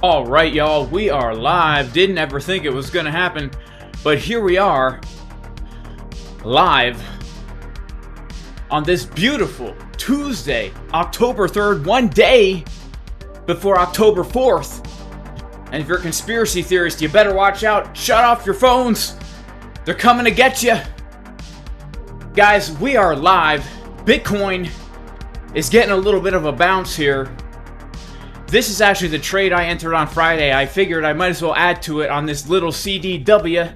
All right, y'all, we are live. Didn't ever think it was gonna happen, but here we are, live on this beautiful Tuesday, October 3rd, one day before October 4th. And if you're a conspiracy theorist, you better watch out. Shut off your phones. They're coming to get you. Guys, we are live. Bitcoin is getting a little bit of a bounce here. This is actually the trade I entered on Friday. I figured I might as well add to it on this little CDW.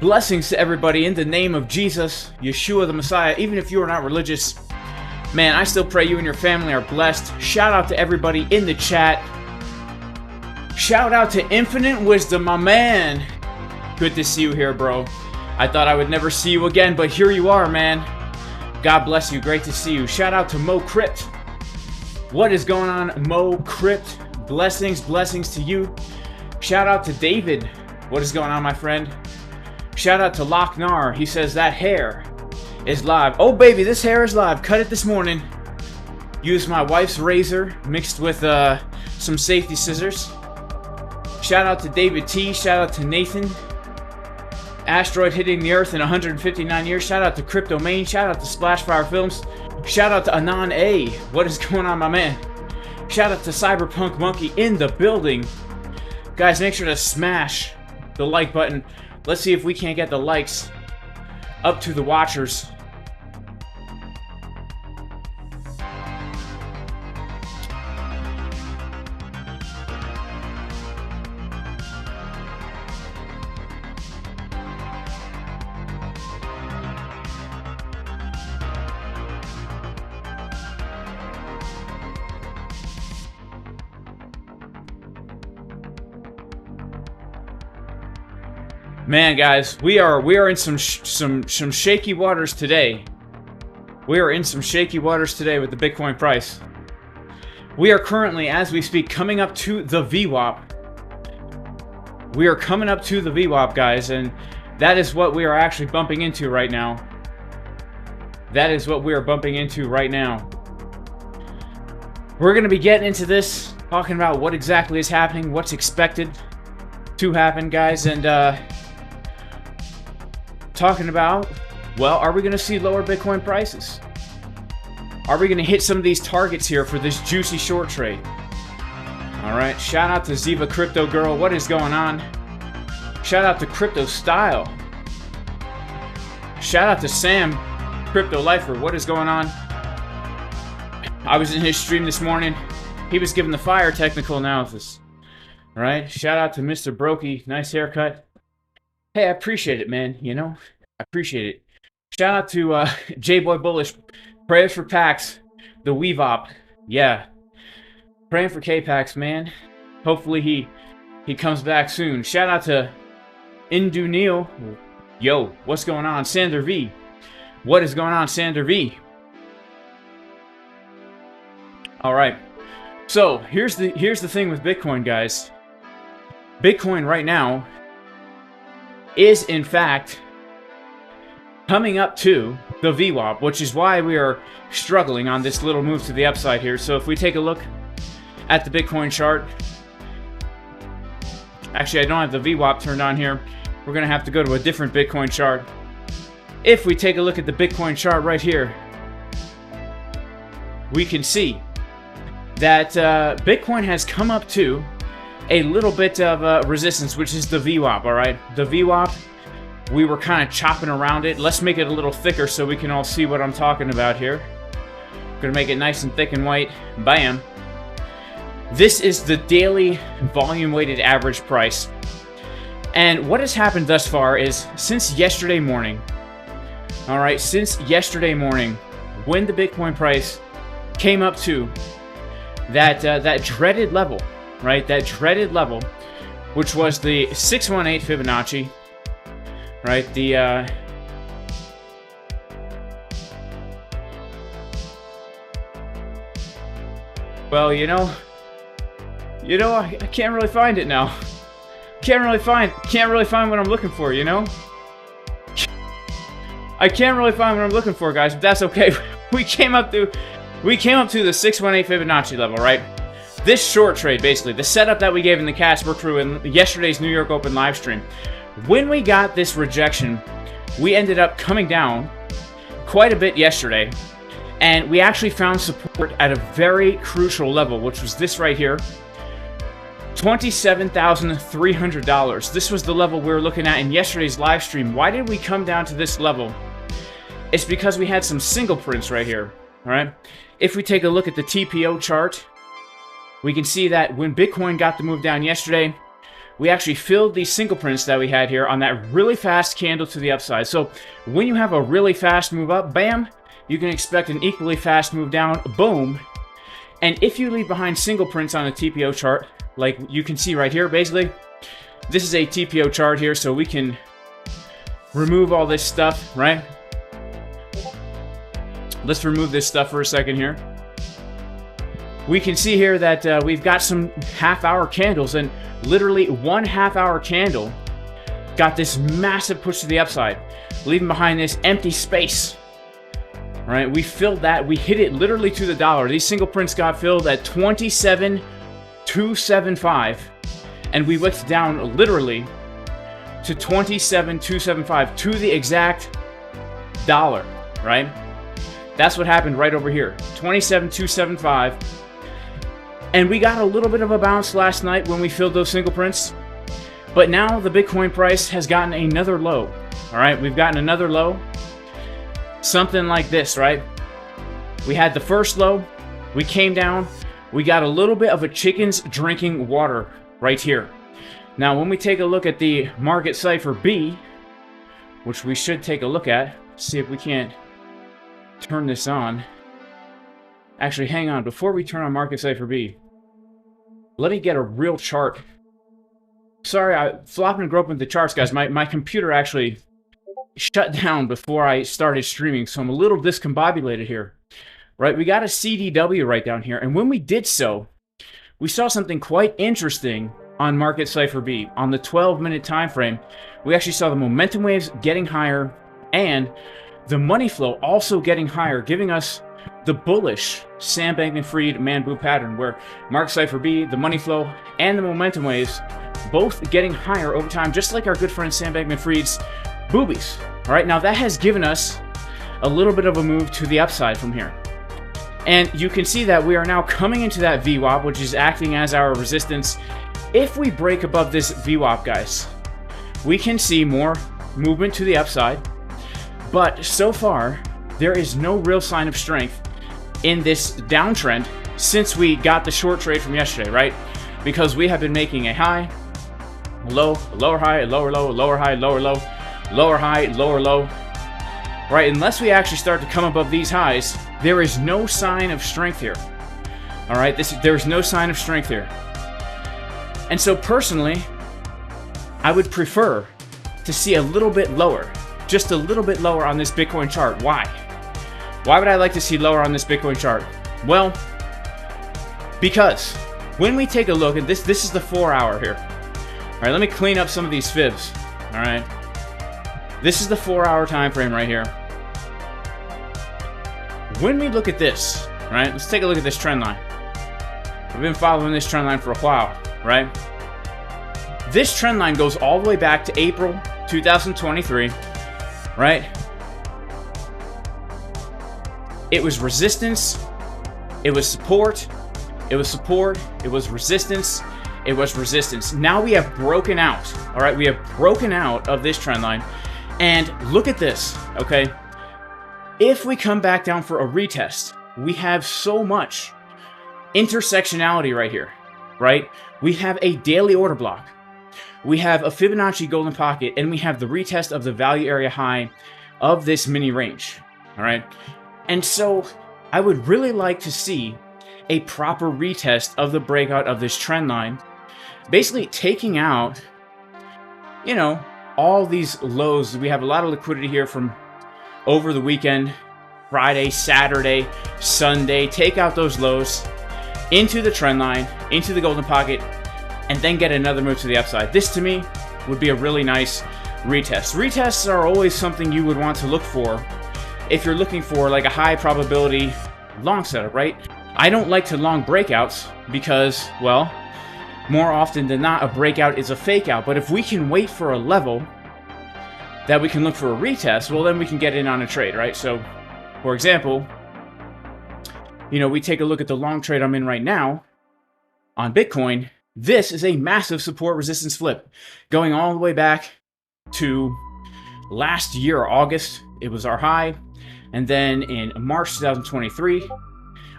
Blessings to everybody in the name of Jesus, Yeshua the Messiah. Even if you are not religious, man, I still pray you and your family are blessed. Shout out to everybody in the chat. Shout out to Infinite Wisdom, my man. Good to see you here, bro. I thought I would never see you again, but here you are, man. God bless you. Great to see you. Shout out to Mo Crypt. What is going on, Mo Crypt? Blessings to you. Shout out to David. What is going on, my friend? Shout out to Lochnar. He says that hair is live. Oh, baby, this hair is live. Cut it this morning. Used my wife's razor mixed with some safety scissors. Shout out to David T. Shout out to Nathan. Asteroid hitting the Earth in 159 years. Shout out to Crypto Main. Shout out to Splashfire Films. Shout out to Anon A. What is going on, my man? Shout out to Cyberpunk Monkey in the building. Guys, make sure to smash the like button. Let's see if we can't get the likes up to the watchers. Man, guys, we are in some shaky waters today. We are in some shaky waters today with the Bitcoin price. We are currently, as we speak, coming up to the VWAP. We are coming up to the VWAP, guys, and that is what we are actually bumping into right now. That is what we are bumping into right now. We're going to be getting into this, talking about what exactly is happening, what's expected to happen, guys, and talking about, well, are we going to see lower Bitcoin prices? Are we going to hit some of these targets here for this juicy short trade? All right, shout out to Ziva Crypto Girl. What is going on? Shout out to Crypto Style. Shout out to Sam Crypto Lifer. What is going on? I was in his stream this morning. He was giving the fire technical analysis. All right, shout out to Mr. Brokey. Nice haircut. Hey, I appreciate it, man. You know, I appreciate it. Shout out to J-Boy Bullish. Prayers for Pax, the Weevop. Yeah. Praying for K-Pax, man. Hopefully he comes back soon. Shout out to Indu Neil. Yo, what's going on? Sander V. What is going on, Sander V? All right. So, here's the thing with Bitcoin, guys. Bitcoin right now is in fact coming up to the VWAP, which is why we are struggling on this little move to the upside here. So if we take a look at the Bitcoin chart, actually I don't have the VWAP turned on here. We're gonna have to go to a different Bitcoin chart. If we take a look at the Bitcoin chart right here, we can see that Bitcoin has come up to a little bit of resistance, which is the VWAP, all right? The VWAP, we were kind of chopping around it. Let's make it a little thicker so we can all see what I'm talking about here. Gonna make it nice and thick and white. Bam. This is the daily volume-weighted average price. And what has happened thus far is, since yesterday morning, all right, since yesterday morning, when the Bitcoin price came up to that dreaded level, right? That dreaded level, which was the 618 Fibonacci, right? The well, you know, I can't really find it now. Can't really find what I'm looking for, you know? I can't really find what I'm looking for, guys, but that's okay. We came up to the 618 Fibonacci level, right? this short trade, basically, the setup that we gave in the Casper crew in yesterday's New York Open live stream, when we got this rejection, we ended up coming down quite a bit yesterday, and we actually found support at a very crucial level, which was this right here, $27,300. This was the level we were looking at in yesterday's live stream. Why did we come down to this level? It's because we had some single prints right here, all right? If we take a look at the TPO chart, we can see that when Bitcoin got the move down yesterday, we actually filled these single prints that we had here on that really fast candle to the upside. So when you have a really fast move up, bam, you can expect an equally fast move down, boom. And if you leave behind single prints on a TPO chart, like you can see right here, basically, this is a TPO chart here, so we can remove all this stuff, right? Let's remove this stuff for a second here. We can see here that we've got some half-hour candles, and literally one half-hour candle got this massive push to the upside, leaving behind this empty space. All right, we filled that. We hit it literally to the dollar. These single prints got filled at 27,275, and we went down literally to 27,275 to the exact dollar, right? That's what happened right over here, 27,275. And we got a little bit of a bounce last night when we filled those single prints. But now the Bitcoin price has gotten another low. All right, we've gotten another low. Something like this, right? We had the first low. We came down. We got a little bit of a chicken's drinking water right here. Now, when we take a look at the market cipher B, which we should take a look at, see if we can't turn this on. Actually, hang on. Before we turn on market cipher B, let me get a real chart. Sorry, I flopping and groping the charts, guys. My computer actually shut down before I started streaming, so I'm a little discombobulated here. Right, we got a CDW right down here, and when we did so, we saw something quite interesting on market cipher B. On the 12-minute time frame, we actually saw the momentum waves getting higher, and the money flow also getting higher, giving us the bullish Sam Bankman-Fried man-boo pattern, where market cipher B, the money flow, and the momentum waves both getting higher over time, just like our good friend Sam Bankman-Fried's boobies. All right, now that has given us a little bit of a move to the upside from here. And you can see that we are now coming into that VWAP, which is acting as our resistance. If we break above this VWAP, guys, we can see more movement to the upside. But so far, there is no real sign of strength in this downtrend since we got the short trade from yesterday, right? Because we have been making a high, low, lower high, lower low, lower high, lower low, lower high, lower low, right? Unless we actually start to come above these highs, there is no sign of strength here. All right, there's no sign of strength here. And so personally, I would prefer to see a little bit lower, just a little bit lower on this Bitcoin chart. Why? Why would I like to see lower on this Bitcoin chart? Well, because when we take a look at this, this is the 4 hour here. All right, let me clean up some of these fibs. All right, this is the 4 hour time frame right here. When we look at this, right, let's take a look at this trend line. We've been following this trend line for a while, right? This trend line goes all the way back to April 2023, right? It was resistance, it was support, it was support, it was resistance, it was resistance. Now we have broken out, all right? We have broken out of this trend line, and look at this, okay? If we come back down for a retest, we have so much intersectionality right here, right? We have a daily order block. We have a Fibonacci golden pocket, and we have the retest of the value area high of this mini range, all right? And so I would really like to see a proper retest of the breakout of this trend line, basically taking out, you know, all these lows. We have a lot of liquidity here from over the weekend, Friday, Saturday, Sunday. Take out those lows into the trend line, into the golden pocket, and then get another move to the upside. This, to me, would be a really nice retest. Retests are always something you would want to look for if you're looking for like a high probability long setup, right? I don't like to long breakouts because, well, more often than not, a breakout is a fake out. But if we can wait for a level that we can look for a retest, well, then we can get in on a trade, right? So, for example, you know, we take a look at the long trade I'm in right now on Bitcoin. This is a massive support resistance flip going all the way back to last year, August. It was our high. And then in March 2023,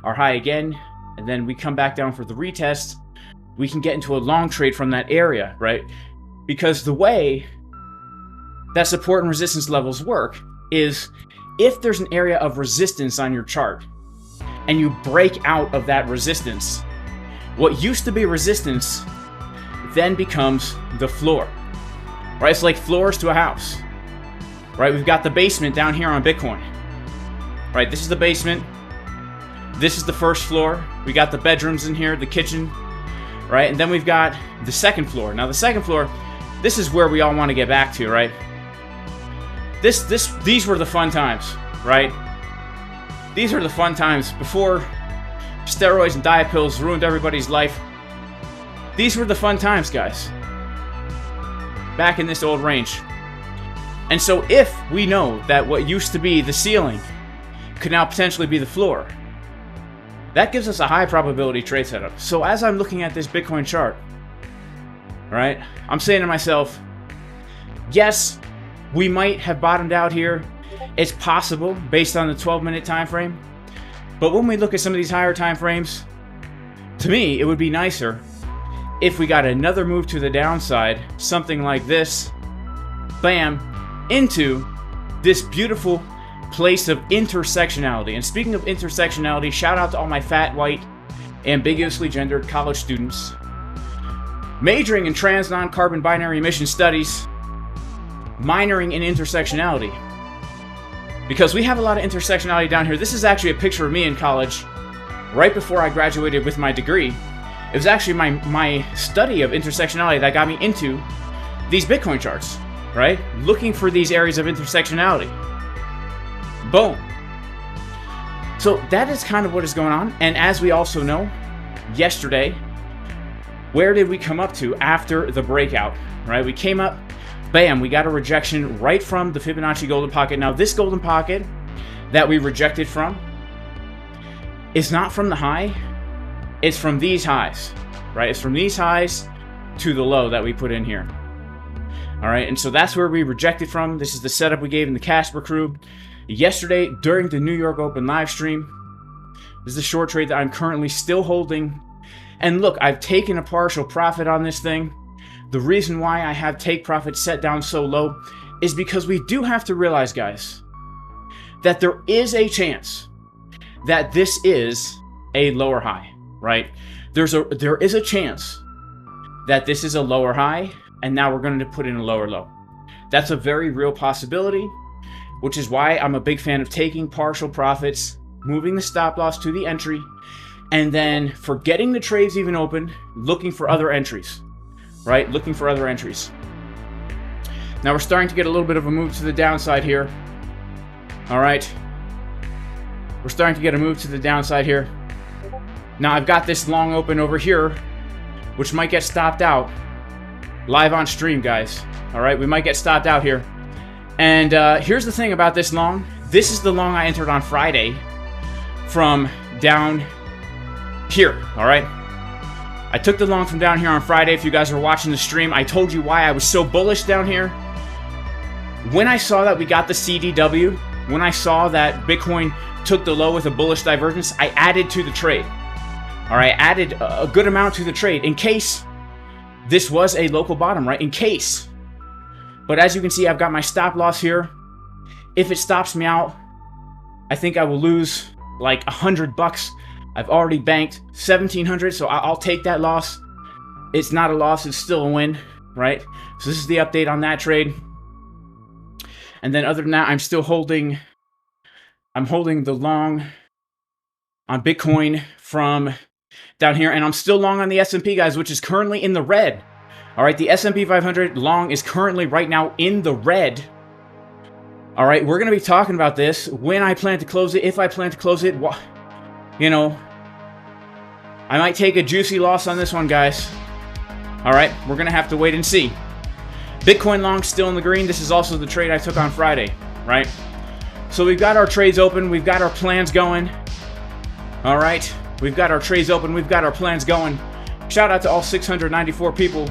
our high again. And then we come back down for the retest. We can get into a long trade from that area, right? Because the way that support and resistance levels work is if there's an area of resistance on your chart and you break out of that resistance, what used to be resistance then becomes the floor, right? It's like floors to a house, right? We've got the basement down here on Bitcoin, right? This is the basement. This is the first floor. We got the bedrooms in here, the kitchen, right? And then we've got the second floor. Now the second floor, this is where we all want to get back to, right? These were the fun times, right? These are the fun times before steroids and diet pills ruined everybody's life. These were the fun times, guys. Back in this old range. And so if we know that what used to be the ceiling could now potentially be the floor, that gives us a high probability trade setup. So as I'm looking at this Bitcoin chart, right, I'm saying to myself, yes, we might have bottomed out here. It's possible based on the 12-minute time frame. But when we look at some of these higher time frames, to me, it would be nicer if we got another move to the downside, something like this, bam, into this beautiful place of intersectionality. And speaking of intersectionality, shout out to all my fat, white, ambiguously gendered college students majoring in trans, non-carbon binary emission studies, minoring in intersectionality. Because we have a lot of intersectionality down here. This is actually a picture of me in college right before I graduated with my degree. It was actually my study of intersectionality that got me into these Bitcoin charts, right? Looking for these areas of intersectionality. Boom. So that is kind of what is going on. And as we also know, yesterday, where did we come up to after the breakout, right? We came up, bam, we got a rejection right from the Fibonacci golden pocket. Now, this golden pocket that we rejected from is not from the high. It's from these highs, right? It's from these highs to the low that we put in here. All right, and so that's where we rejected from. This is the setup we gave in the Casper crew yesterday during the New York Open live stream. This is a short trade that I'm currently still holding. And look, I've taken a partial profit on this thing. The reason why I have take profit set down so low is because we do have to realize, guys, that there is a chance that this is a lower high, right? There is a chance that this is a lower high, and now we're going to put in a lower low. That's a very real possibility, which is why I'm a big fan of taking partial profits, moving the stop loss to the entry, and then forgetting the trades even open, looking for other entries. Right? Looking for other entries. Now we're starting to get a little bit of a move to the downside here. All right. We're starting to get a move to the downside here. Now I've got this long open over here, which might get stopped out live on stream, guys. All right. We might get stopped out here. And here's the thing about this long. This is the long I entered on Friday from down here. All right. I took the long from down here on Friday. If you guys were watching the stream, I told you why I was so bullish down here. When I saw that we got the CDW, when I saw that Bitcoin took the low with a bullish divergence, I added to the trade. All right, added a good amount to the trade in case this was a local bottom, right? In case. But as you can see, I've got my stop loss here. If it stops me out, I think I will lose like $100. I've already banked $1,700, so I'll take that loss. It's not a loss, it's still a win, right? So this is the update on that trade. And then other than that, I'm holding the long on Bitcoin from down here, and I'm still long on the S&P, guys, which is currently in the red. All right, the S&P 500 long is currently right now in the red. All right, we're going to be talking about this, when I plan to close it, if I plan to close it, you know, I might take a juicy loss on this one, guys. All right, we're going to have to wait and see. Bitcoin long still in the green. This is also the trade I took on Friday, right? So we've got our trades open. We've got our plans going. All right, we've got our trades open. We've got our plans going. Shout out to all 694 people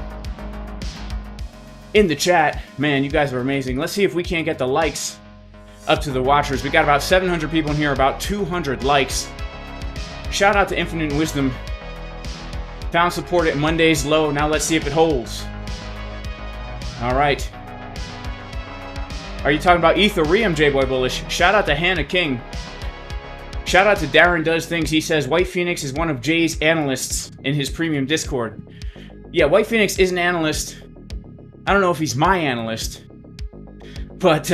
in the chat. Man, you guys are amazing. Let's see if we can't get the likes up to the watchers. We got about 700 people in here, about 200 likes. Shout out to Infinite Wisdom. Found support at Monday's low. Now let's see if it holds. All right. Are you talking about Ethereum, J-Boy Bullish? Shout out to Hannah King. Shout out to Darren Does Things. He says, White Phoenix is one of Jay's analysts in his premium Discord. Yeah, White Phoenix is an analyst. I don't know if he's my analyst. But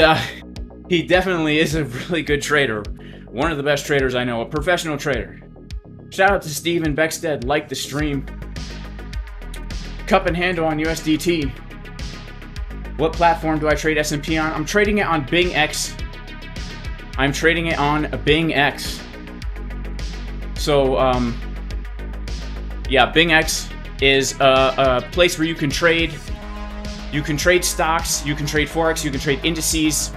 he definitely is a really good trader. One of the best traders I know. A professional trader. Shout out to Steven Beckstead. Like the stream. Cup and handle on USDT. What platform do I trade S&P on? I'm trading it on BingX. I'm trading it on BingX. So, yeah, BingX is a place where you can trade. You can trade stocks. You can trade Forex. You can trade indices.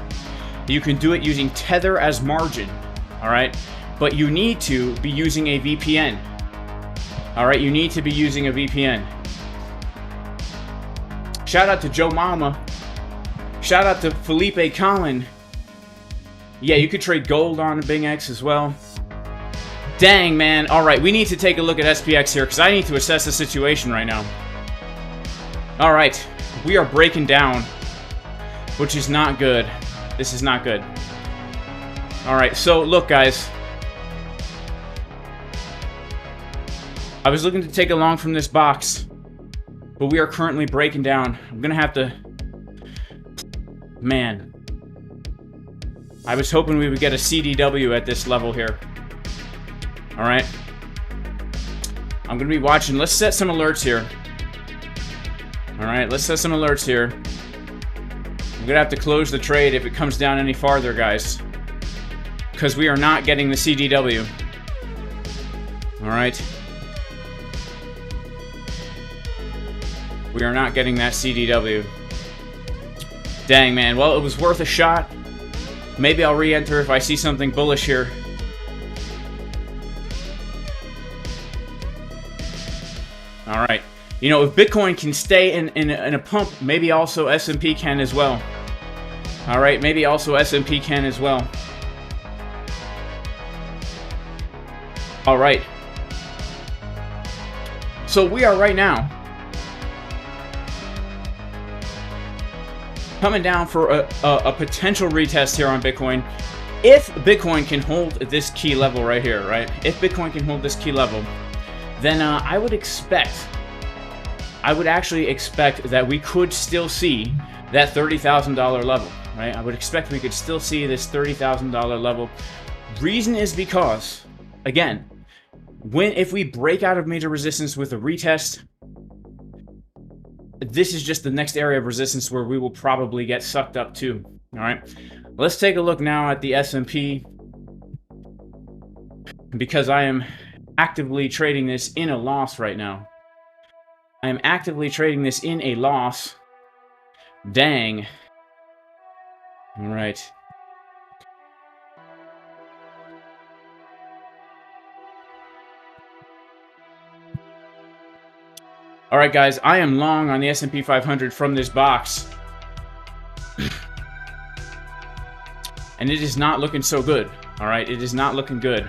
You can do it using Tether as margin. All right? But you need to be using a VPN. All right? You need to be using a VPN. Shout out to Joe Mama. Shout out to Felipe Collin. Yeah, you could trade gold on BingX as well. Dang, man. All right, we need to take a look at SPX here because I need to assess the situation right now. All right, we are breaking down, which is not good. This is not good. All right, so look, guys. I was looking to take a long from this box, but we are currently breaking down. I'm going to have to... Man. I was hoping we would get a CDW at this level here. Alright. I'm going to be watching. Let's set some alerts here. Alright, let's set some alerts here. I'm going to have to close the trade if it comes down any farther, guys. Because we are not getting the CDW. Alright. We are not getting that CDW. Dang, man. Well, it was worth a shot. Maybe I'll re-enter if I see something bullish here. Alright. You know, if Bitcoin can stay in a pump, maybe also S&P can as well. Alright, maybe also S&P can as well. Alright. So we are right now coming down for a potential retest here on Bitcoin. If Bitcoin can hold this key level right here, right? If Bitcoin can hold this key level, then I would actually expect that we could still see that $30,000 level, right? I would expect we could still see this $30,000 level. Reason is because, again, if we break out of major resistance with a retest, this is just the next area of resistance where we will probably get sucked up too. All right, let's take a look now at the S&P, because I am actively trading this in a loss right now. I am actively trading this in a loss. Dang. All right. Alright guys, I am long on the S&P 500 from this box. And it is not looking so good. Alright, it is not looking good.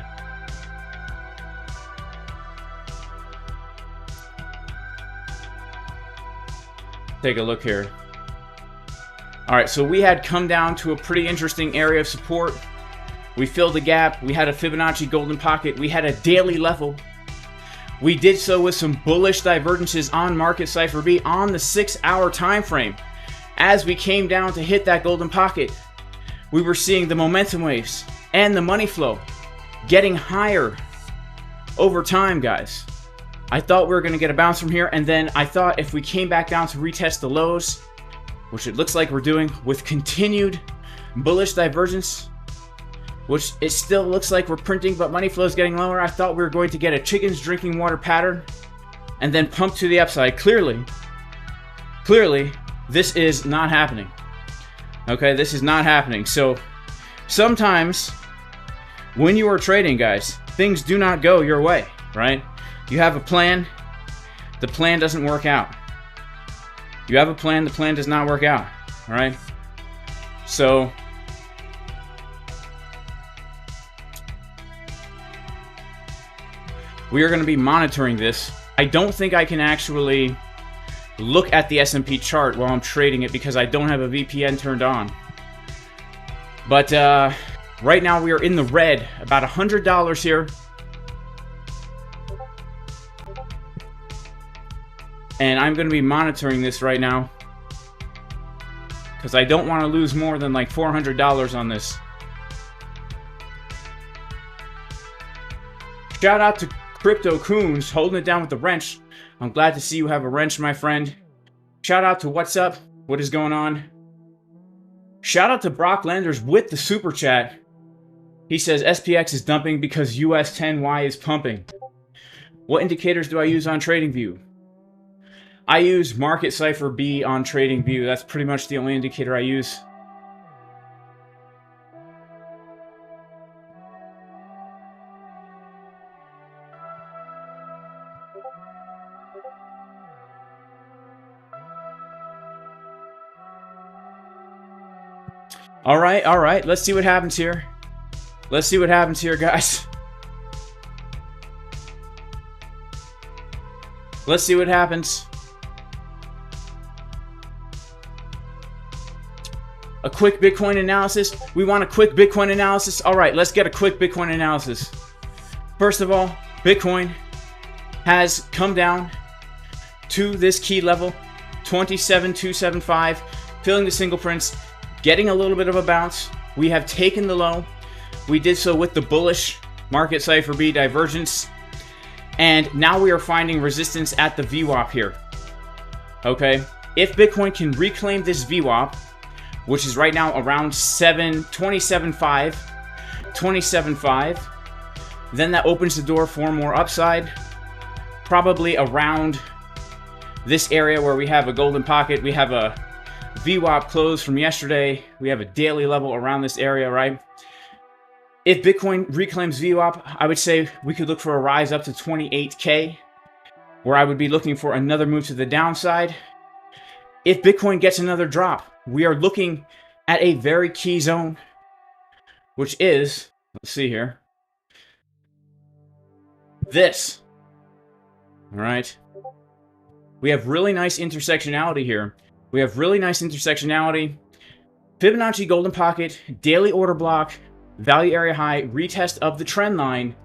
Take a look here. Alright, so we had come down to a pretty interesting area of support. We filled the gap. We had a Fibonacci golden pocket. We had a daily level. We did so with some bullish divergences on Market Cipher B on the 6-hour time frame. As we came down to hit that golden pocket, we were seeing the momentum waves and the money flow getting higher over time, guys. I thought we were going to get a bounce from here, and then I thought if we came back down to retest the lows, which it looks like we're doing with continued bullish divergence, which it still looks like we're printing, but money flow is getting lower. I thought we were going to get a chickens drinking water pattern and then pump to the upside. Clearly, this is not happening. Okay, this is not happening. So sometimes when you are trading, guys, things do not go your way, right? You have a plan, the plan doesn't work out. You have a plan, the plan does not work out, all right? So we are going to be monitoring this. I don't think I can actually look at the S&P chart while I'm trading it because I don't have a VPN turned on. But right now we are in the red, about $100 here. And I'm going to be monitoring this right now because I don't want to lose more than like $400 on this. Shout out to Crypto Coons holding it down with the wrench. I'm glad to see you have a wrench, my friend. Shout out to What's Up? What is going on? Shout out to Brock Landers with the super chat. He says SPX is dumping because US 10Y is pumping. What indicators do I use on TradingView? I use Market Cipher B on TradingView. That's pretty much the only indicator I use. All right. Let's see what happens here. Let's see what happens here, guys. Let's see what happens. A quick Bitcoin analysis. We want a quick Bitcoin analysis. All right, let's get a quick Bitcoin analysis. First of all, Bitcoin has come down to this key level, 27,275, filling the single prints, getting a little bit of a bounce. We have taken the low. We did so with the bullish Market Cipher B divergence. And now we are finding resistance at the VWAP here. Okay, if Bitcoin can reclaim this VWAP, which is right now around 27.5, then that opens the door for more upside. Probably around this area where we have a golden pocket. We have a VWAP close from yesterday. We have a daily level around this area, right? If Bitcoin reclaims VWAP, I would say we could look for a rise up to 28K, where I would be looking for another move to the downside. If Bitcoin gets another drop, we are looking at a very key zone, which is, let's see here, this. All right. We have really nice intersectionality here. Fibonacci golden pocket, daily order block, value area high, retest of the trend line,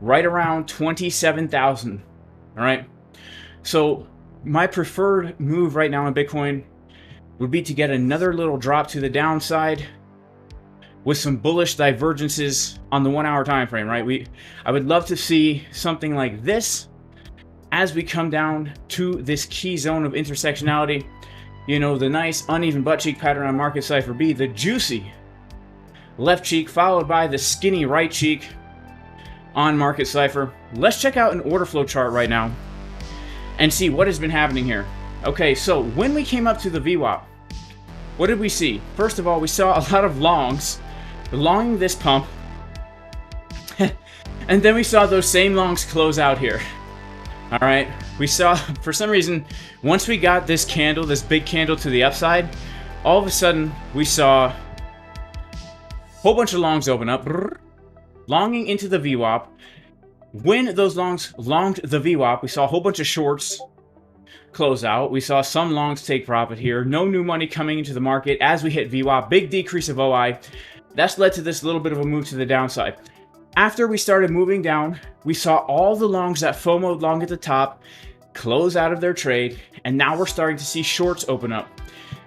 right around 27,000. All right. So my preferred move right now in Bitcoin would be to get another little drop to the downside with some bullish divergences on the 1 hour time frame, right? I would love to see something like this as we come down to this key zone of intersectionality. You know, the nice uneven butt cheek pattern on Market Cipher B, the juicy left cheek followed by the skinny right cheek on Market Cipher. Let's check out an order flow chart right now and see what has been happening here. Okay, so when we came up to the VWAP, what did we see? First of all, we saw a lot of longs, longing this pump, and then we saw those same longs close out here. All right, we saw, for some reason, once we got this candle, this big candle to the upside, all of a sudden we saw a whole bunch of longs open up, longing into the VWAP. When those longs longed the VWAP, we saw a whole bunch of shorts close out. We saw some longs take profit here. No new money coming into the market as we hit VWAP. Big decrease of OI. That's led to this little bit of a move to the downside. After we started moving down, we saw all the longs that FOMO'd long at the top close out of their trade, and now we're starting to see shorts open up.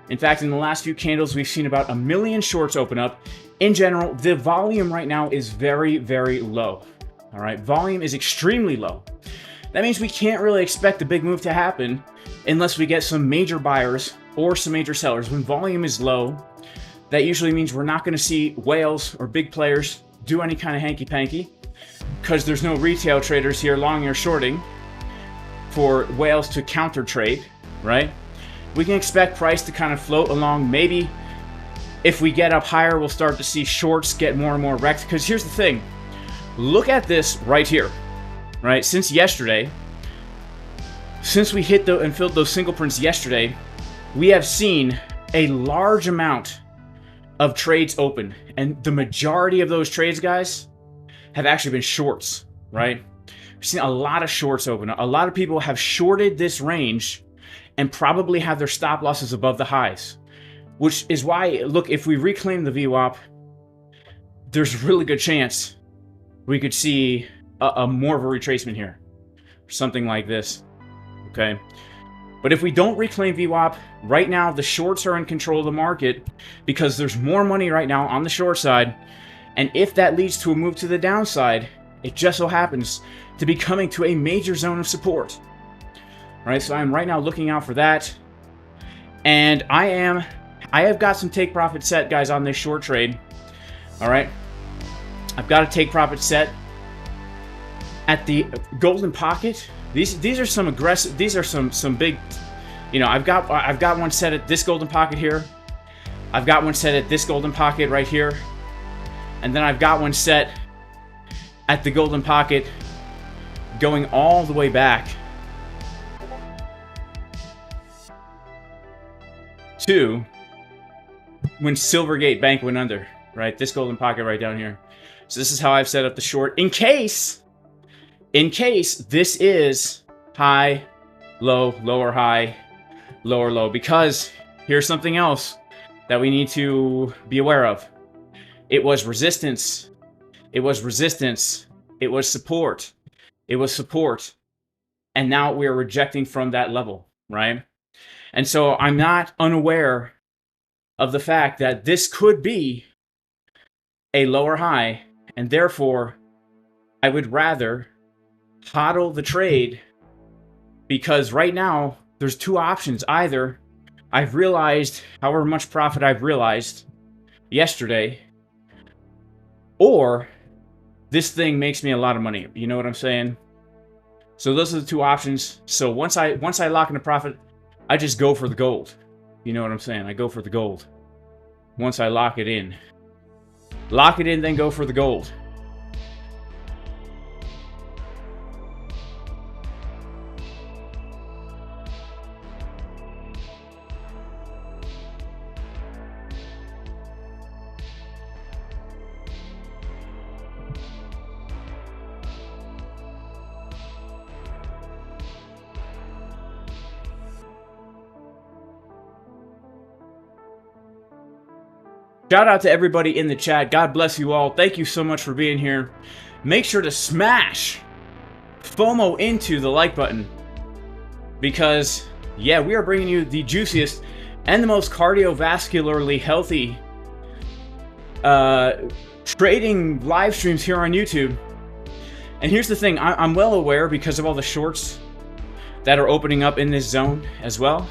In fact, in the last few candles, we've seen about 1 million shorts open up. In general, the volume right now is very, very low. All right, volume is extremely low. That means we can't really expect a big move to happen unless we get some major buyers or some major sellers. When volume is low, that usually means we're not going to see whales or big players do any kind of hanky-panky because there's no retail traders here long or shorting for whales to counter trade, right? We can expect price to kind of float along. Maybe if we get up higher, we'll start to see shorts get more and more wrecked. Because here's the thing. Look at this right here, right? Since yesterday, since we hit and filled those single prints yesterday, we have seen a large amount of trades open. And the majority of those trades, guys, have actually been shorts, right? We've seen a lot of shorts open. A lot of people have shorted this range and probably have their stop losses above the highs, which is why, look, if we reclaim the VWAP, there's a really good chance we could see a more of a retracement here, something like this, okay? But if we don't reclaim VWAP, right now the shorts are in control of the market because there's more money right now on the short side, and if that leads to a move to the downside, it just so happens to be coming to a major zone of support. Right, so I'm right now looking out for that, and I have got some take profit set, guys, on this short trade. All right, I've got a take profit set at the golden pocket. These are some aggressive. These are some big. You know, I've got one set at this golden pocket here. I've got one set at this golden pocket right here, and then I've got one set at the golden pocket going all the way back to when Silvergate Bank went under, right? This golden pocket right down here. So this is how I've set up the short in case this is high, low, lower high, lower low, because here's something else that we need to be aware of. It was resistance. It was resistance. It was support. It was support. And now we're rejecting from that level, right? And so I'm not unaware of the fact that this could be a lower high, and therefore I would rather hodl the trade, because right now there's two options. Either I've realized however much profit I've realized yesterday, or this thing makes me a lot of money. You know what I'm saying? So those are the two options. So once I lock in a profit, I just go for the gold. You know what I'm saying? I go for the gold. Once I lock it in. Lock it in, then go for the gold. Shout out to everybody in the chat. God bless you all. Thank you so much for being here. Make sure to smash FOMO into the like button, because, yeah, we are bringing you the juiciest and the most cardiovascularly healthy trading live streams here on YouTube. And here's the thing. I'm well aware, because of all the shorts that are opening up in this zone as well,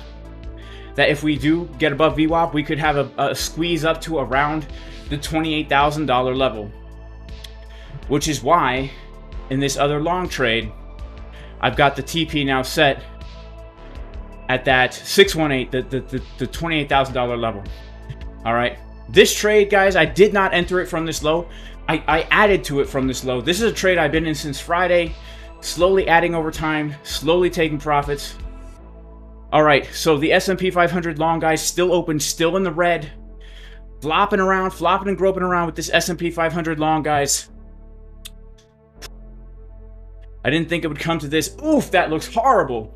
that if we do get above VWAP, we could have a squeeze up to around the $28,000 level. Which is why, in this other long trade, I've got the TP now set at that 618, the $28,000 level. All right. This trade, guys, I did not enter it from this low. I added to it from this low. This is a trade I've been in since Friday, slowly adding over time, slowly taking profits. All right, so the S&P 500 long, guys, still open, still in the red. Flopping around, flopping and groping around with this S&P 500 long, guys. I didn't think it would come to this. Oof, that looks horrible.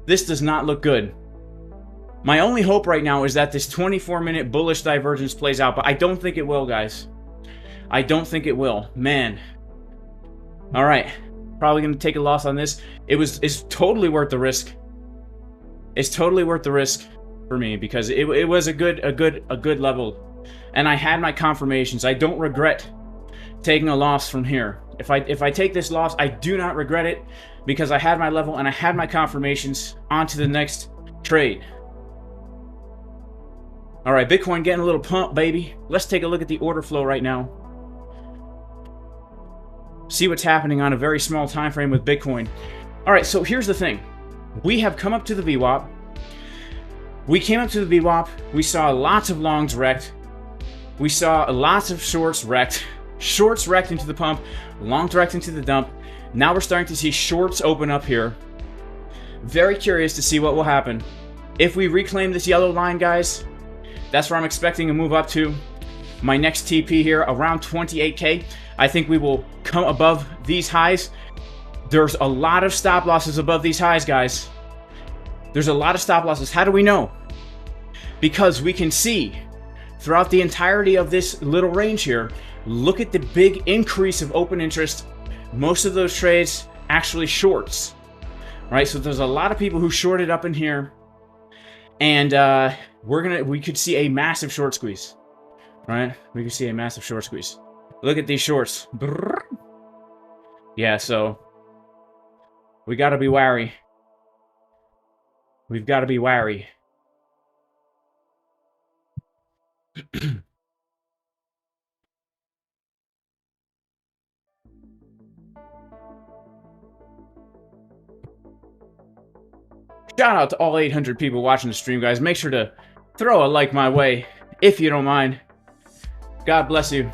This does not look good. My only hope right now is that this 24-minute bullish divergence plays out, but I don't think it will, guys. I don't think it will. Man. All right. Probably going to take a loss on this. It's totally worth the risk. It's totally worth the risk for me, because it was a good level, and I had my confirmations. I don't regret taking a loss from here. If I take this loss, I do not regret it, because I had my level and I had my confirmations. On to the next trade. All right, Bitcoin getting a little pump, baby. Let's take a look at the order flow right now. See what's happening on a very small time frame with Bitcoin. All right, so here's the thing. We have come up to the VWAP. We came up to the VWAP. We saw lots of longs wrecked. We saw lots of shorts wrecked. Shorts wrecked into the pump. Longs wrecked into the dump. Now we're starting to see shorts open up here. Very curious to see what will happen. If we reclaim this yellow line, guys, that's where I'm expecting a move up to. My next TP here, around 28K. I think we will come above these highs. There's a lot of stop losses above these highs, guys. There's a lot of stop losses. How do we know? Because we can see throughout the entirety of this little range here, look at the big increase of open interest. Most of those trades actually shorts, right? So there's a lot of people who shorted up in here, and we could see a massive short squeeze, right? We could see a massive short squeeze. Look at these shorts. Brrr. Yeah, so we got to be wary. We've got to be wary. Shout out to all 800 people watching the stream, guys. Make sure to throw a like my way, if you don't mind. God bless you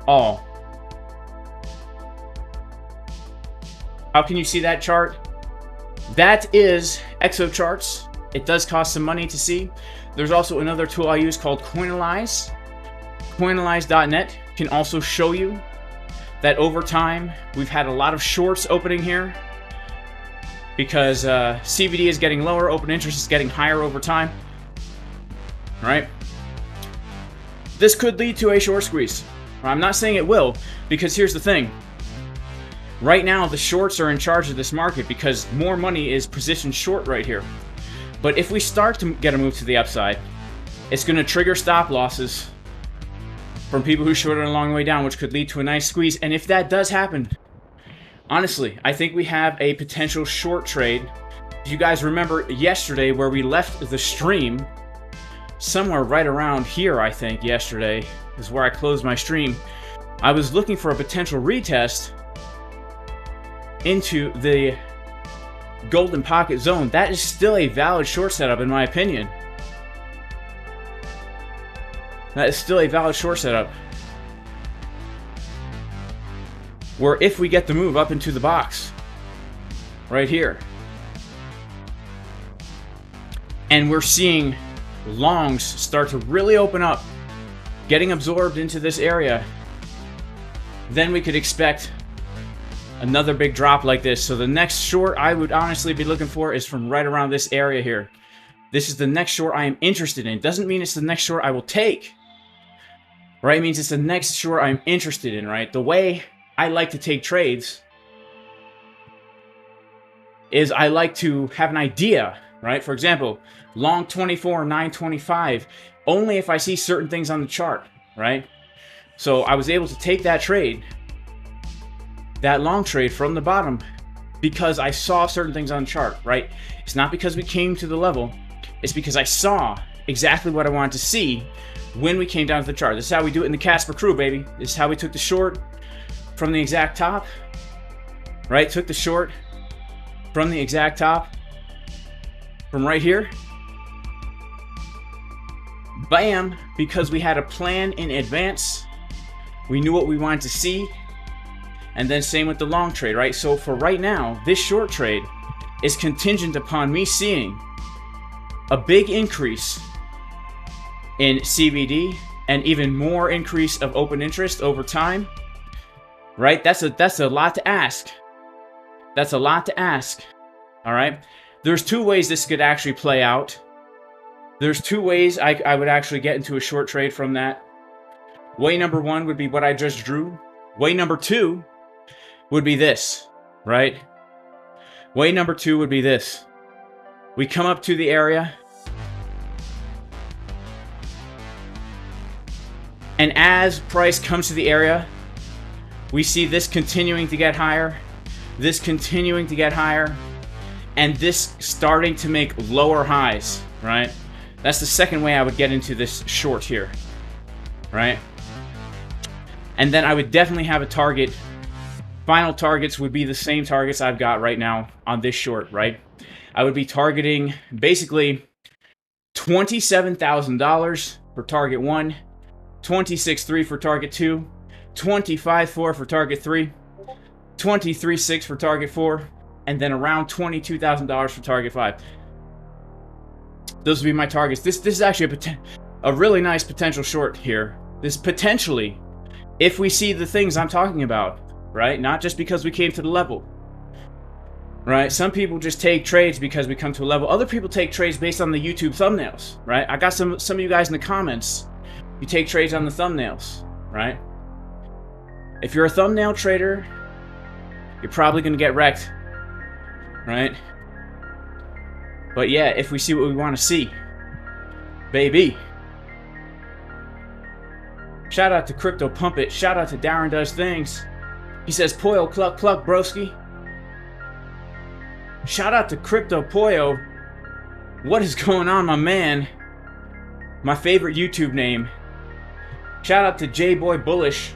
all. How can you see that chart? That is Exo Charts. It does cost some money to see. There's also another tool I use called Coinalyze. Coinalyze.net can also show you that over time we've had a lot of shorts opening here because CBD is getting lower, open interest is getting higher over time. Right? This could lead to a short squeeze. I'm not saying it will, because here's the thing. Right now, the shorts are in charge of this market because more money is positioned short right here. But if we start to get a move to the upside, it's going to trigger stop losses from people who shorted along the way down, which could lead to a nice squeeze. And if that does happen, honestly, I think we have a potential short trade. If you guys remember yesterday where we left the stream, somewhere right around here, I think, yesterday is where I closed my stream. I was looking for a potential retest into the golden pocket zone. That is still a valid short setup in my opinion. That is still a valid short setup. Where if we get the move up into the box, right here, and we're seeing longs start to really open up, getting absorbed into this area, then we could expect another big drop like this. So the next short I would honestly be looking for is from right around this area here. This is the next short I am interested in. Doesn't mean it's the next short I will take, right? It means it's the next short I'm interested in, right? The way I like to take trades is I like to have an idea, right? For example, long 24, 925, only if I see certain things on the chart, right? So I was able to take that trade, that long trade from the bottom, because I saw certain things on the chart, right? It's not because we came to the level, it's because I saw exactly what I wanted to see when we came down to the chart. This is how we do it in the Casper crew, baby. This is how we took the short from the exact top, right? Took the short from the exact top, from right here. Bam! Because we had a plan in advance. We knew what we wanted to see. And then same with the long trade, right? So for right now, this short trade is contingent upon me seeing a big increase in CBD and even more increase of open interest over time, right? That's a lot to ask. That's a lot to ask, all right? There's two ways this could actually play out. There's two ways I would actually get into a short trade from that. Way number one would be what I just drew. Way number two would be this, right? Way number two would be this. We come up to the area, and as price comes to the area, we see this continuing to get higher, this continuing to get higher, and this starting to make lower highs, right? That's the second way I would get into this short here, right? And then I would definitely have a target. Final targets would be the same targets I've got right now on this short, right? I would be targeting basically $27,000 for target 1, 26.3 for target 2, 25.4 for target 3, 23.6 for target 4, and then around $22,000 for target 5. Those would be my targets. This is actually a really nice potential short here. This potentially, if we see the things I'm talking about, right? Not just because we came to the level, right? Some people just take trades because we come to a level. Other people take trades based on the YouTube thumbnails, right? I got some of you guys in the comments. You take trades on the thumbnails, right? If you're a thumbnail trader, you're probably going to get wrecked, right? But yeah, if we see what we want to see, baby. Shout out to Crypto Pump It. Shout out to Darren Does Things. He says, Poyo cluck cluck broski. Shout out to Crypto Poyo. What is going on, my man? My favorite YouTube name. Shout out to J-Boy Bullish.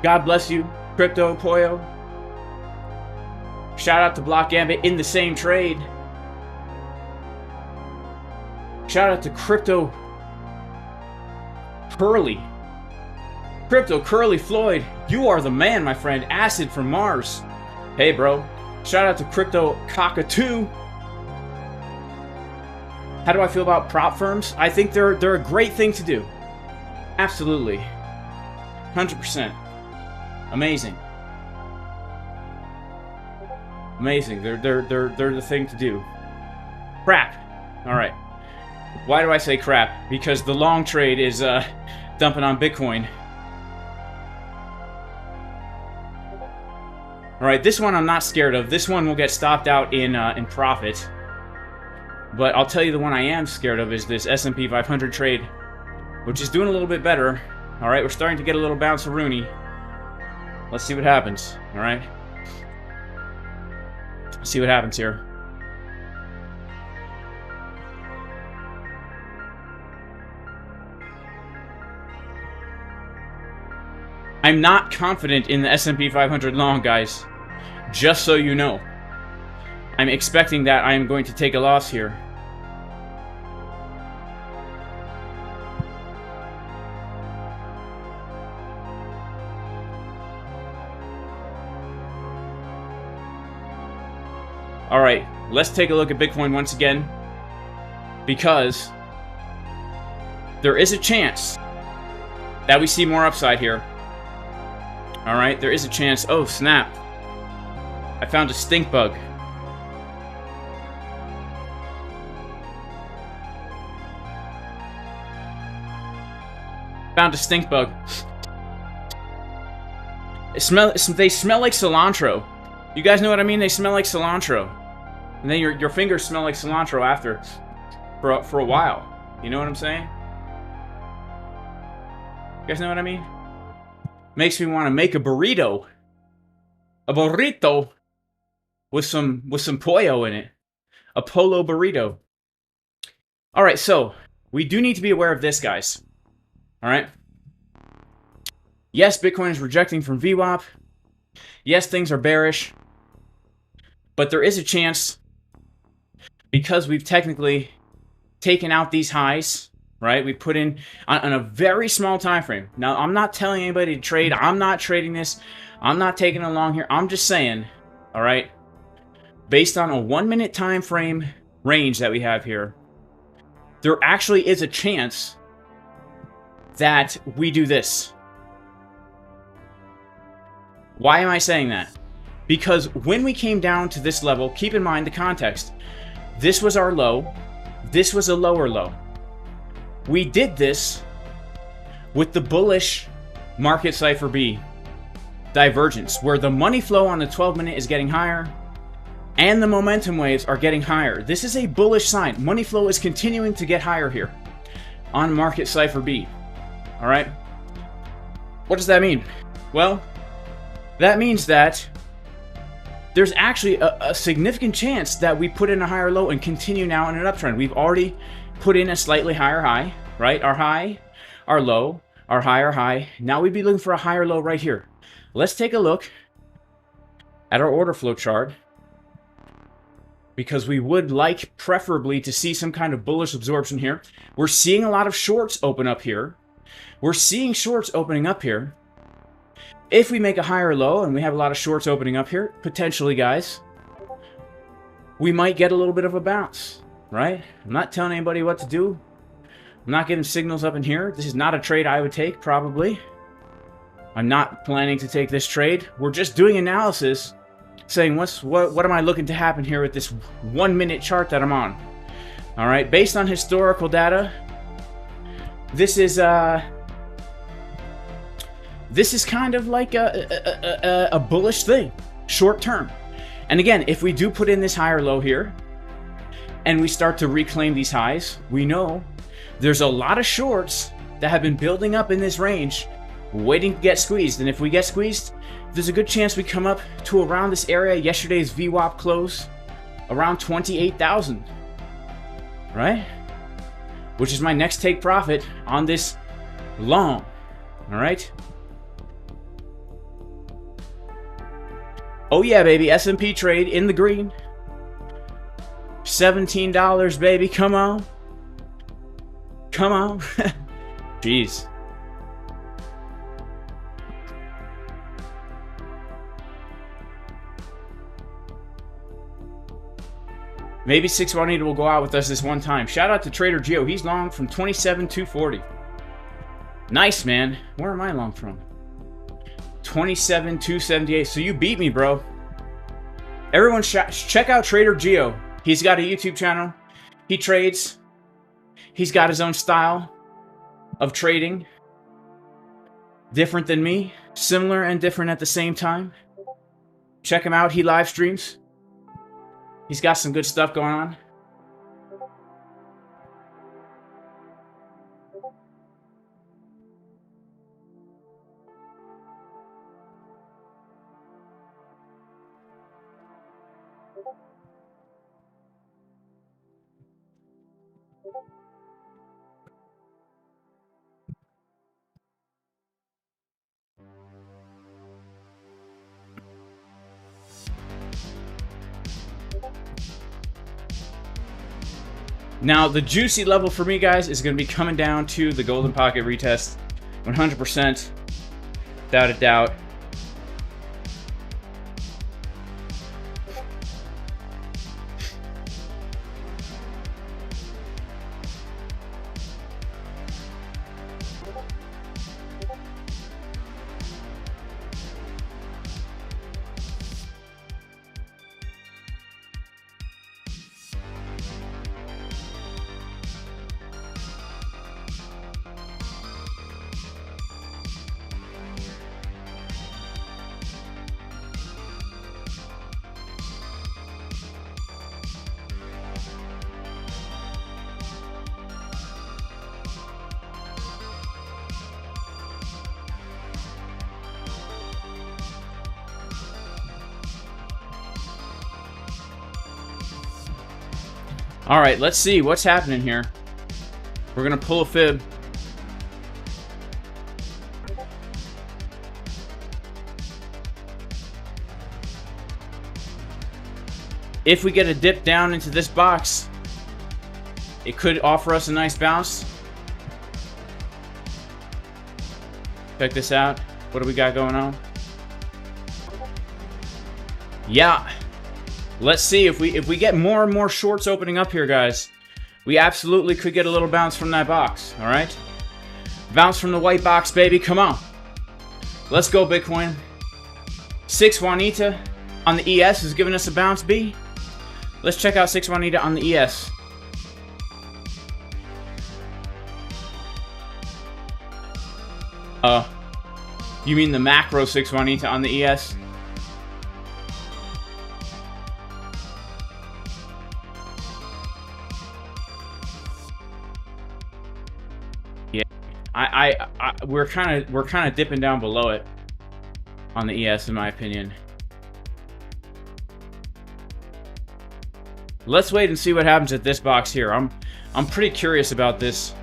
God bless you, Crypto Poyo. Shout out to Block Gambit in the same trade. Shout out to Crypto Curly. Crypto Curly Floyd. You are the man, my friend. Acid from Mars. Hey, bro. Shout out to Crypto Cockatoo. How do I feel about prop firms? I think they're a great thing to do. Absolutely. 100%. Amazing. Amazing. They're the thing to do. Crap. All right. Why do I say crap? Because the long trade is dumping on Bitcoin. All right, this one I'm not scared of. This one will get stopped out in profit. But I'll tell you the one I am scared of is this S&P 500 trade, which is doing a little bit better. All right, we're starting to get a little bounce-a-rooney. Let's see what happens. All right. Let's see what happens here. I'm not confident in the S&P 500 long, guys. Just so you know. I'm expecting that I am going to take a loss here. Alright, let's take a look at Bitcoin once again. Because there is a chance that we see more upside here. Alright, there is a chance. Oh, snap. I found a stink bug. Found a stink bug. They smell like cilantro. You guys know what I mean? They smell like cilantro. And then your fingers smell like cilantro after. For a while. You know what I'm saying? You guys know what I mean? Makes me want to make a burrito. A burrito with some pollo in it. A polo burrito. Alright, so we do need to be aware of this, guys. Alright? Yes, Bitcoin is rejecting from VWAP. Yes, things are bearish. But there is a chance, because we've technically taken out these highs, right? We put in on a very small time frame. Now, I'm not telling anybody to trade. I'm not trading this. I'm not taking it along here. I'm just saying, all right, based on a 1-minute time frame range that we have here, there actually is a chance that we do this. Why am I saying that? Because when we came down to this level, keep in mind the context. This was our low. This was a lower low. We did this with the bullish market cipher B divergence, where the money flow on the 12-minute is getting higher and the momentum waves are getting higher. This is a bullish sign. Money flow is continuing to get higher here on market cipher B. All right? What does that mean? Well, that means that there's actually a significant chance that we put in a higher low and continue now in an uptrend. We've already put in a slightly higher high, right? Our high, our low, our higher high. Now we'd be looking for a higher low right here. Let's take a look at our order flow chart, because we would like preferably to see some kind of bullish absorption here. We're seeing a lot of shorts open up here. We're seeing shorts opening up here. If we make a higher low and we have a lot of shorts opening up here, potentially, guys, we might get a little bit of a bounce, right? I'm not telling anybody what to do. I'm not giving signals up in here. This is not a trade I would take, probably. I'm not planning to take this trade. We're just doing analysis, saying what am I looking to happen here with this 1 minute chart that I'm on. All right, based on historical data, this is kind of like a bullish thing, short term. And again, if we do put in this higher low here, and we start to reclaim these highs, we know there's a lot of shorts that have been building up in this range, waiting to get squeezed. And if we get squeezed, there's a good chance we come up to around this area. Yesterday's VWAP close, around 28,000, right? Which is my next take profit on this long, all right? Oh yeah, baby, S&P trade in the green. $17, baby, come on. Come on. Jeez. Maybe 618 will go out with us this one time. Shout out to Trader Geo. He's long from 27,240. Nice, man. Where am I long from? 27,278. So you beat me, bro. Everyone check out Trader Geo. He's got a YouTube channel. He trades. He's got his own style of trading. Different than me. Similar and different at the same time. Check him out. He live streams. He's got some good stuff going on. Now, the juicy level for me, guys, is going to be coming down to the golden pocket retest. 100%. Without a doubt. All right, let's see what's happening here. We're going to pull a fib. If we get a dip down into this box, it could offer us a nice bounce. Check this out. What do we got going on? Yeah. Let's see if we get more and more shorts opening up here, guys. We absolutely could get a little bounce from that box, all right? Bounce from the white box, baby. Come on. Let's go, Bitcoin. 6 Juanita on the ES is giving us a bounce, B. Let's check out 6 Juanita on the ES. You mean the macro 6 Juanita on the ES? Yeah, we're kind of dipping down below it. on the ES, in my opinion. Let's wait and see what happens at this box here. I'm pretty curious about this.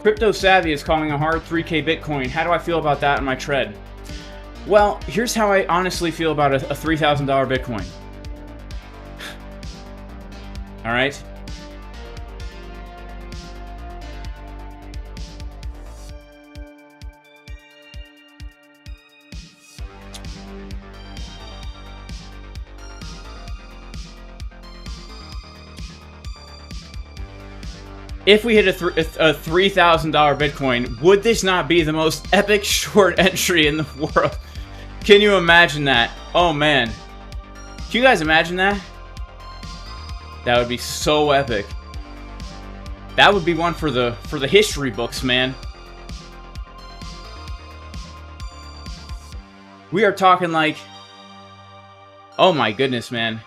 Crypto Savvy is calling a hard 3K Bitcoin. How do I feel about that in my tread? Well, here's how I honestly feel about a $3,000 Bitcoin. All right. If we hit a $3,000 Bitcoin, would this not be the most epic short entry in the world? Can you imagine that? Oh man. Can you guys imagine that? That would be so epic. That would be one for the history books, man. We are talking like, oh my goodness, man.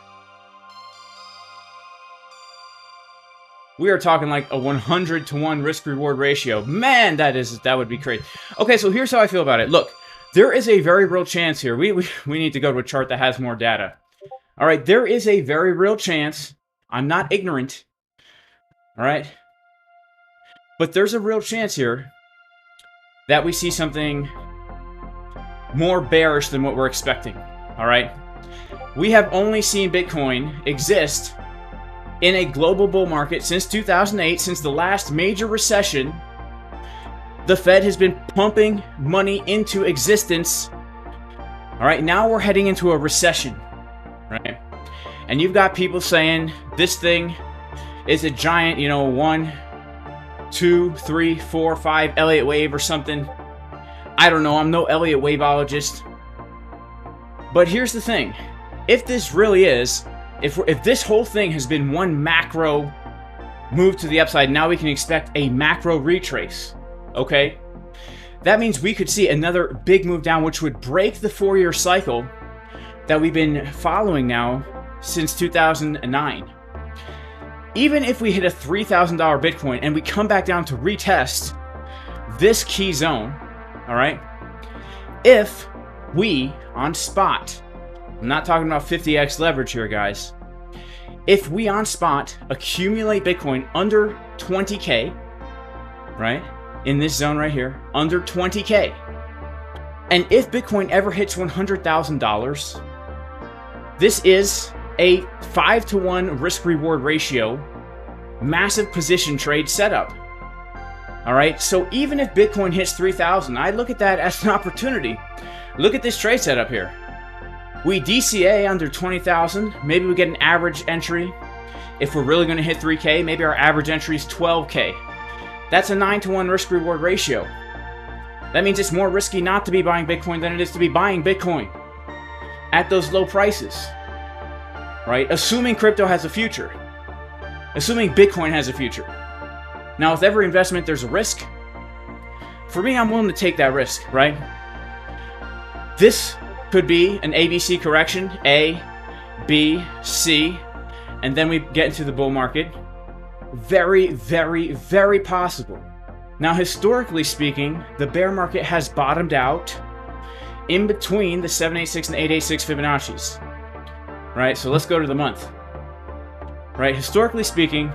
We are talking like a 100-to-1 risk-reward ratio. Man, that would be crazy. Okay, so here's how I feel about it. Look, there is a very real chance here. We need to go to a chart that has more data. All right, there is a very real chance. I'm not ignorant. All right? But there's a real chance here that we see something more bearish than what we're expecting. All right? We have only seen Bitcoin exist in a global bull market since 2008, since the last major recession. The Fed has been pumping money into existence. All right, now we're heading into a recession, right? And you've got people saying this thing is a giant, 1, 2, 3, 4, 5 Elliott wave or something. I don't know, I'm no Elliott waveologist. But here's the thing. If this really is, if this whole thing has been one macro move to the upside, now we can expect a macro retrace, okay? That means we could see another big move down, which would break the 4-year cycle that we've been following now since 2009. Even if we hit a $3,000 Bitcoin and we come back down to retest this key zone, all right? If we, on spot, I'm not talking about 50x leverage here, guys. If we on spot accumulate Bitcoin under 20K, right? In this zone right here, under 20K. And if Bitcoin ever hits $100,000, this is a 5-to-1 risk-reward ratio, massive position trade setup. All right, so even if Bitcoin hits 3,000, I look at that as an opportunity. Look at this trade setup here. We DCA under 20,000. Maybe we get an average entry. If we're really going to hit 3K, maybe our average entry is 12K. That's a 9-to-1 risk-reward ratio. That means it's more risky not to be buying Bitcoin than it is to be buying Bitcoin at those low prices, right? Assuming crypto has a future. Assuming Bitcoin has a future. Now, with every investment, there's a risk. For me, I'm willing to take that risk, right? This could be an ABC correction, A, B, C, and then we get into the bull market. Very, very, very possible. Now, historically speaking, the bear market has bottomed out in between the 786 and 886 Fibonacci's. Right, so let's go to the month. Right, historically speaking,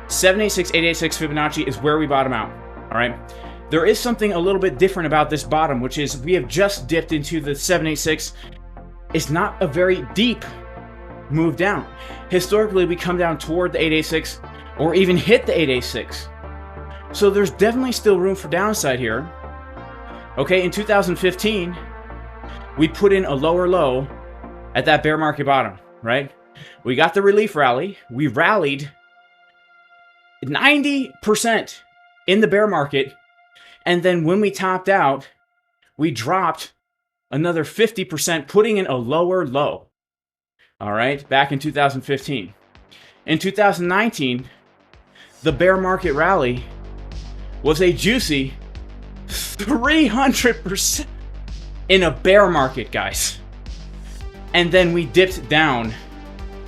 786, 886 Fibonacci is where we bottom out. All right. There is something a little bit different about this bottom, which is we have just dipped into the 786. It's not a very deep move down. Historically, we come down toward the 886 or even hit the 886. So there's definitely still room for downside here. Okay, in 2015, we put in a lower low at that bear market bottom, right? We got the relief rally. We rallied 90% in the bear market. And then when we topped out, we dropped another 50%, putting in a lower low. All right, back in 2015. In 2019, the bear market rally was a juicy 300% in a bear market, guys. and then we dipped down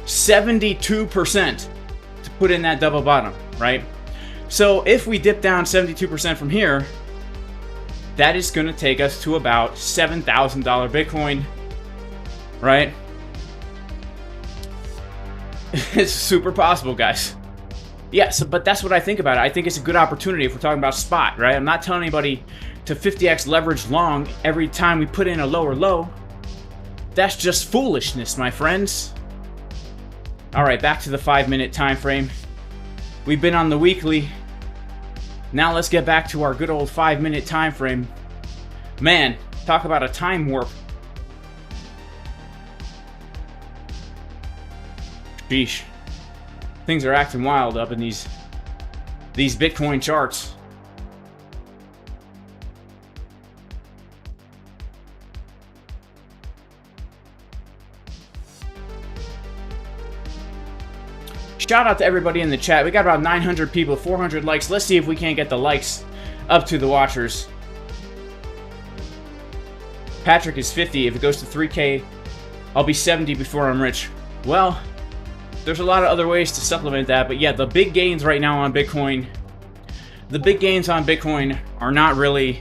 72% to put in that double bottom, right? So if we dip down 72% from here, that is going to take us to about $7,000 Bitcoin, right? It's super possible, guys. Yeah, but that's what I think about it. I think it's a good opportunity if we're talking about spot, right? I'm not telling anybody to 50x leverage long every time we put in a lower low. That's just foolishness, my friends. All right, back to the 5-minute time frame. We've been on the weekly. Now let's get back to our good old 5-minute time frame. Man, talk about a time warp. Sheesh. Things are acting wild up in these Bitcoin charts. Shout out to everybody in the chat. We got about 900 people, 400 likes. Let's see if we can't get the likes up to the watchers. Patrick is 50. If it goes to 3K, I'll be 70 before I'm rich. Well, there's a lot of other ways to supplement that, but yeah, the big gains right now on Bitcoin, are not really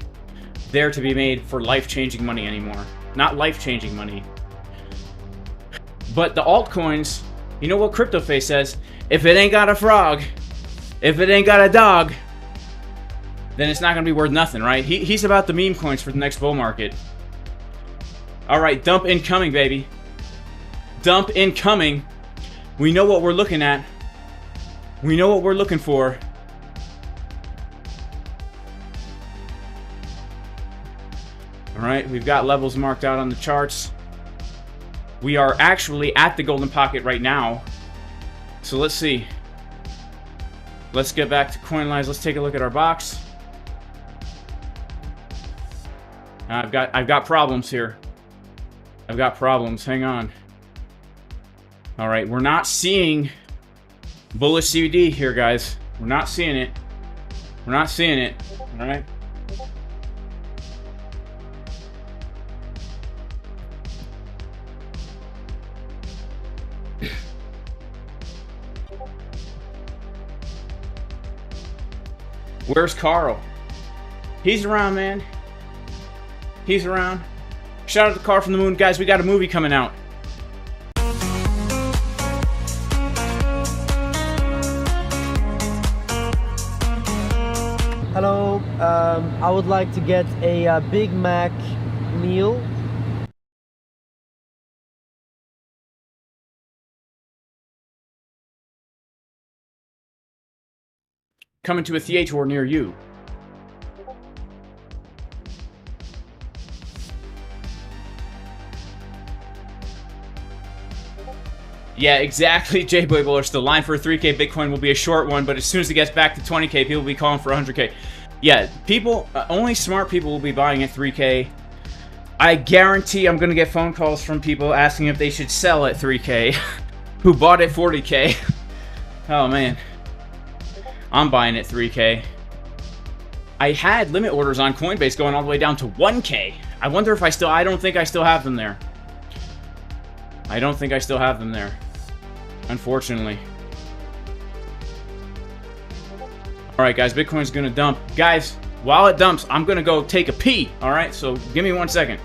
there to be made for life-changing money anymore. Not life-changing money. But the altcoins, you know what CryptoFace says? If it ain't got a frog, if it ain't got a dog, then it's not going to be worth nothing, right? He's about the meme coins for the next bull market. All right, dump incoming, baby. Dump incoming. We know what we're looking at. We know what we're looking for. All right, we've got levels marked out on the charts. We are actually at the golden pocket right now. So let's see. Let's get back to CoinLines. Let's take a look at our box. I've got problems here. I've got problems. Hang on. All right, we're not seeing bullish CUD here, guys. We're not seeing it. We're not seeing it. All right. Where's Carl? He's around, man. He's around. Shout out to Carl from the Moon. Guys, we got a movie coming out. Hello, I would like to get a Big Mac meal. Coming to a theater near you. Yeah, exactly, J-Boy Bullers. The line for 3K Bitcoin will be a short one, but as soon as it gets back to 20K, people will be calling for 100K. Yeah, people, only smart people will be buying at 3K. I guarantee I'm going to get phone calls from people asking if they should sell at 3K who bought at 40K. Oh, man. I'm buying at 3K. I had limit orders on Coinbase going all the way down to 1K. I wonder if I don't think I still have them there. I don't think I still have them there, unfortunately. Alright, guys, Bitcoin's gonna dump. Guys, while it dumps, I'm gonna go take a pee, alright? So, give me 1 second.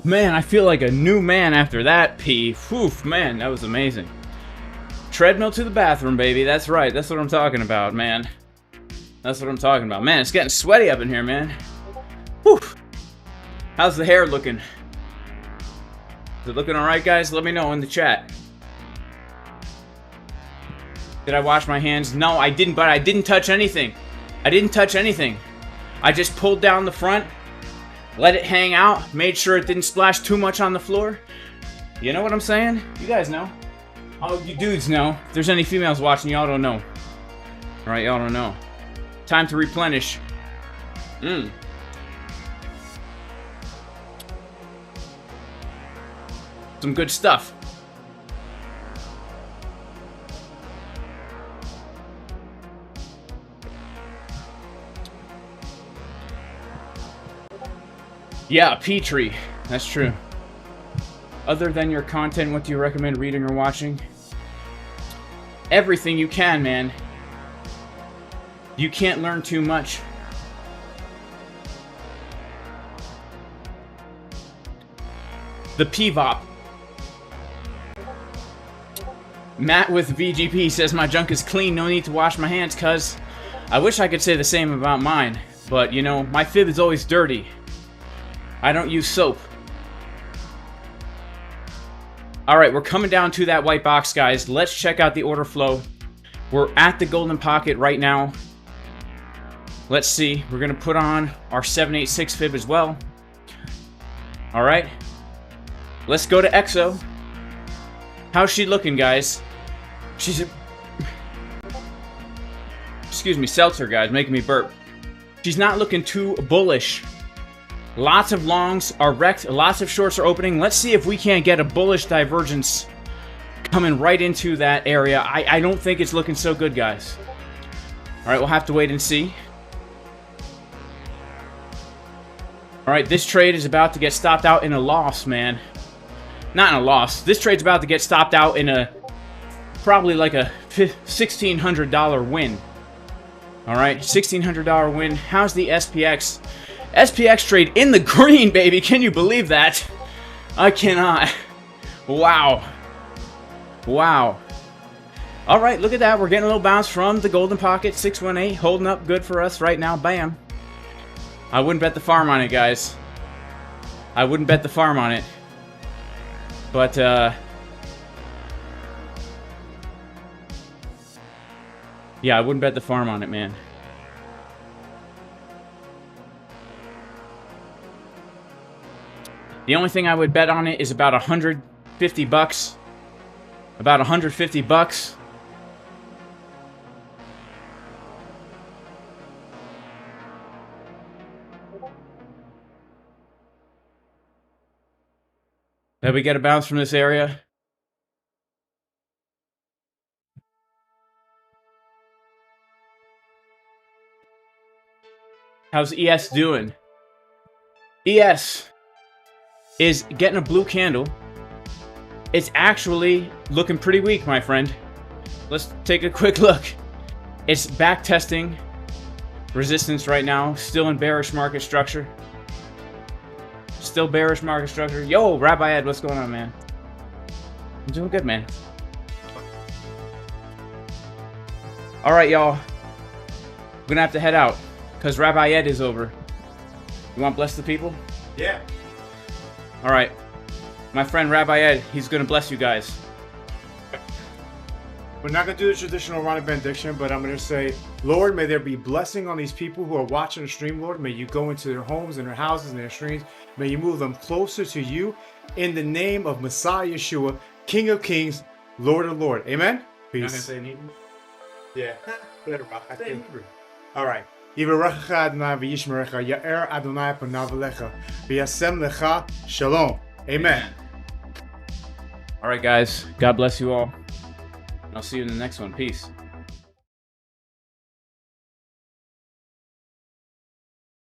Man, I feel like a new man after that pee. Whew, man, that was amazing. Treadmill to the bathroom, baby. That's right. That's what I'm talking about, man. That's what I'm talking about. Man, it's getting sweaty up in here, man. Whew. How's the hair looking? Is it looking alright, guys? Let me know in the chat. Did I wash my hands? No, I didn't, but I didn't touch anything. I didn't touch anything. I just pulled down the front, let it hang out, made sure it didn't splash too much on the floor. You know what I'm saying? You guys know. Oh, you dudes know. If there's any females watching, y'all don't know. Alright, y'all don't know. Time to replenish. Some good stuff. Yeah, Petrie. That's true. Other than your content, what do you recommend reading or watching? Everything you can, man. You can't learn too much. The PVOP. Matt with VGP says my junk is clean, no need to wash my hands, cuz. I wish I could say the same about mine, but you know, my fib is always dirty. I don't use soap. Alright, we're coming down to that white box, guys. Let's check out the order flow. We're at the golden pocket right now. Let's see. We're going to put on our 786 fib as well. Alright. Let's go to EXO. How's she looking, guys? She's excuse me, seltzer, guys, making me burp. She's not looking too bullish. Lots of longs are wrecked, lots of shorts are opening. Let's see if we can't get a bullish divergence coming right into that area. I don't think it's looking so good, guys. Alright, we'll have to wait and see. Alright, this trade is about to get stopped out in a loss, man. Not in a loss. This trade's about to get stopped out in a probably like a $1,600 win. Alright, $1,600 win. How's the SPX? SPX trade in the green, baby. Can you believe that? I cannot. Wow. Wow. Alright, look at that. We're getting a little bounce from the golden pocket. 618 holding up good for us right now. Bam. I wouldn't bet the farm on it, guys. I wouldn't bet the farm on it. But, yeah, I wouldn't bet the farm on it, man. The only thing I would bet on it is about 150 bucks. About 150 bucks. That we get a bounce from this area. How's ES doing? ES is getting a blue candle. It's actually looking pretty weak, my friend. Let's take a quick look. It's back testing resistance right now. Still in bearish market structure. Still bearish market structure. Yo, Rabbi Ed, what's going on, man? I'm doing good, man. Alright, y'all. We're gonna have to head out because Rabbi Ed is over. You want to bless the people? Yeah. Alright. My friend Rabbi Ed, he's gonna bless you guys. We're not going to do the traditional Rana benediction, but I'm going to say, Lord, may there be blessing on these people who are watching the stream, Lord. May you go into their homes and their houses and their streams. May you move them closer to you in the name of Messiah Yeshua, King of Kings, Lord of Lords. Amen? Peace. You're not going to say anything? Yeah. All right. Yivarechecha Adonai v'yishmerecha, Ya'er Adonai panav elecha, v'yasem lecha shalom. Amen. Alright, guys. God bless you all. I'll see you in the next one. Peace.